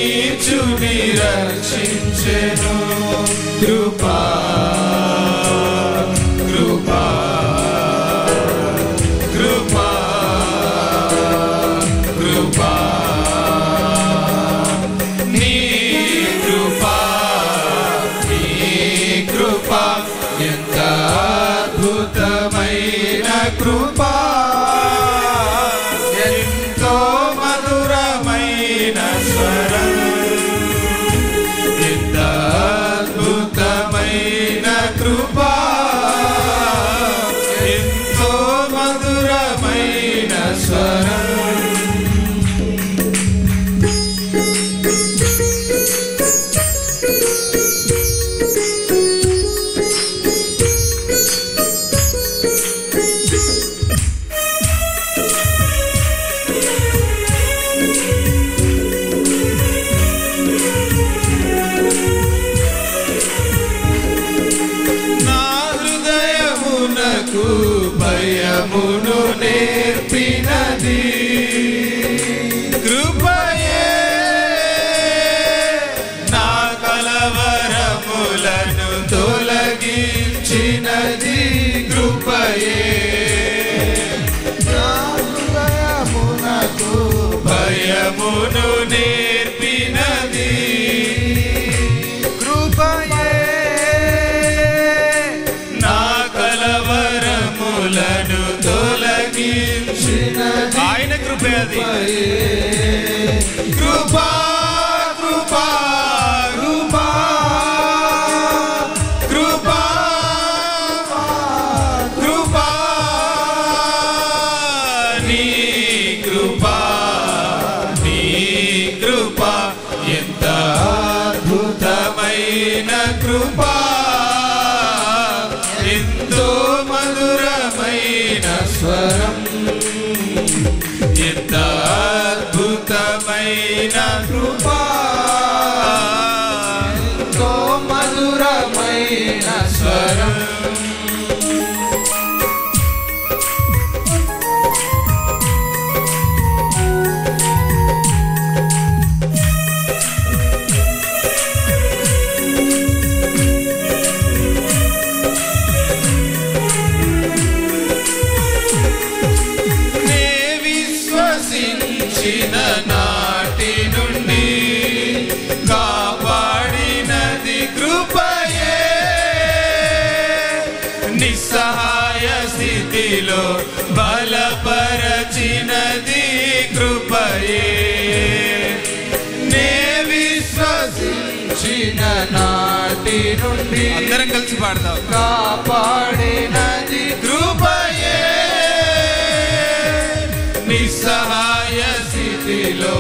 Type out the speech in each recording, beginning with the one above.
నీచుని రక్షించెను. కృపా కృపా కృపా కృపా నీ కృపా నీ కృపా ఎంత అద్భుతమైన కృపా, ఎంతో మధురమైన స్వరం, ఎంత అద్భుతమైన కృపా, ఎంతో మధురమైన స్వరం. భయమును నేర్పినది కృపయే, నా కలవరములను తొలగించినది కృపయే. నా హృదయమునకు భయమును నేర్పినది కృపయే, నా కలవరములను తొలగించినది ఆయన కృపే. అది కృపా కృపా కృపా కృపా కృపా నీ కృపా నీ కృపా ఎంత అద్భుతమైన కృపా, ఎంతో మధురమైన స్వరం, ఎంత అద్భుతమైన కృపా, ఎంతో మధురమైన స్వరం. నాటి నుండి కాపాడినది కృపయే, నిస్సహాయ స్థితిలో బలపరచినది కృపయే. నే విశ్వసించిన నాటి నుండి అందరం కలిసి పాడతాం. కాపాడినది కృపయే, నిస్సహాయ స్థితిలో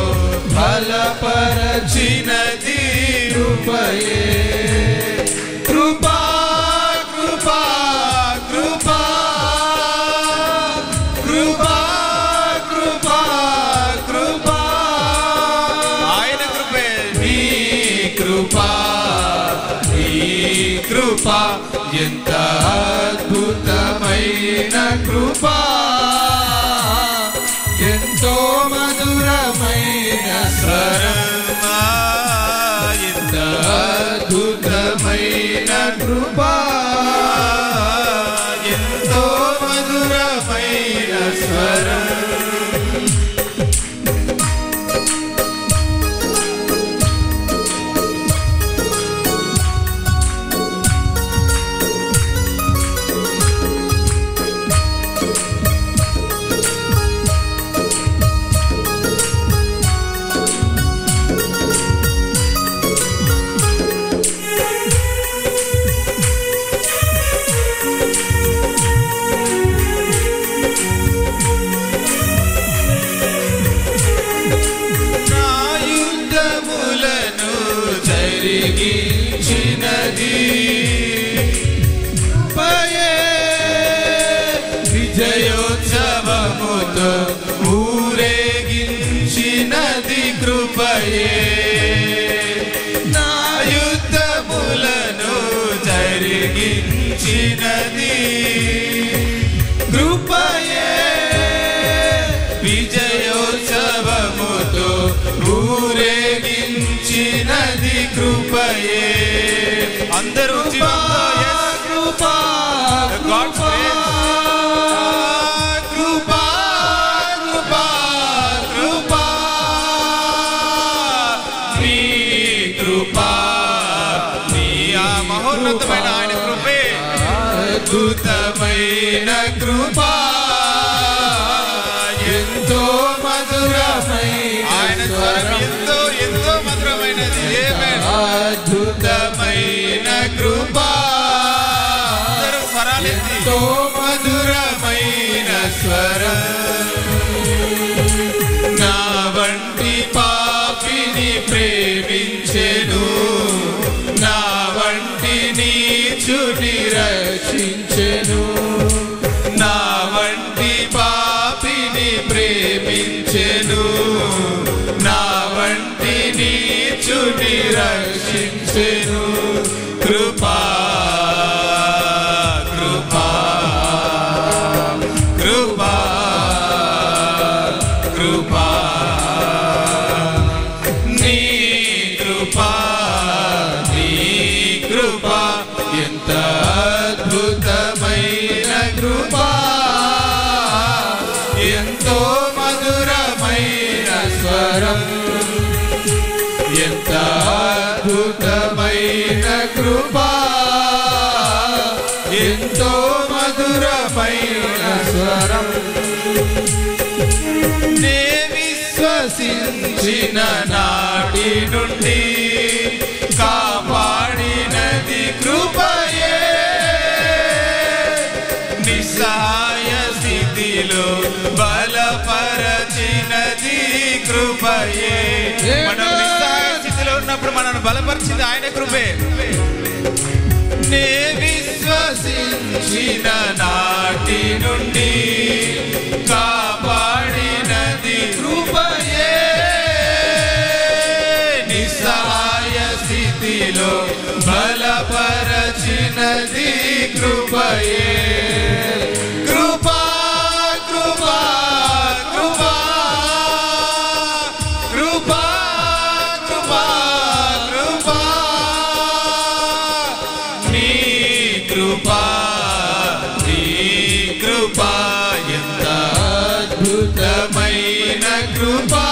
బలపరచినది కృపయే. కృపా కృపా కృపా కృపా కృపా కృపా ఆయన కృపే. నీ కృపా నీ కృపా ఎంత అద్భుతమైన కృపా, ఎంతో మధురమైన స్వరమా, ఎంత అద్భుతమైన కృపా, ఎంతో మధురమైన స్వరం. జరిగించినది కృపయే, విజయోత్సవముతో ఊరేగించినది కృపయే. నా యుద్ధములను జరిగించినది కృపయే, విజయోత్సవముతో ఊరేగించి కృపా నీ ఆ మహోన్నతమైన ఆయన కృపే అద్భుతమైన కృపా ఎంతో మధురమైన ఆయన స్వరం ఎంతో ఎంతో మధురమైనది అద్భుతమైన కృపా ఎంతో మధురమైన స్వరం నా వంటి పాపిని ప్రేమించెను నా వంటి నీచుని రక్షించెను నా వంటి పాపిని ప్రేమించెను నా వంటి నీచుని రక్షించెను కృపా కృపా కృపా కృపా నీ కృపా నీ కృపా ఎంత అద్భుతమైన కృపా ఎంతో మధురమైన స్వరం ఎంత అద్భుతమైన కృపా ఎంతో మధురమైన స్వరం నే విశ్వసించిన నాటి నుండి కాపాడినది కృపయే నిస్సహాయ స్థితిలో బలపరచినది కృపయే మనం నిస్సహాయ స్థితిలో ఉన్నప్పుడు మనల్ని బలపరిచింది ఆయన కృపే నే విశ్వసించిన నాటి నుండి కాపాడినది కృపయే నిస్సహాయ స్థితిలో బలపరచినది కృపయే కృపా కృపా కృపా కృపా కృపా కృపా నీ కృపా నీ కృపా ఎంత అద్భుతమైన కృపా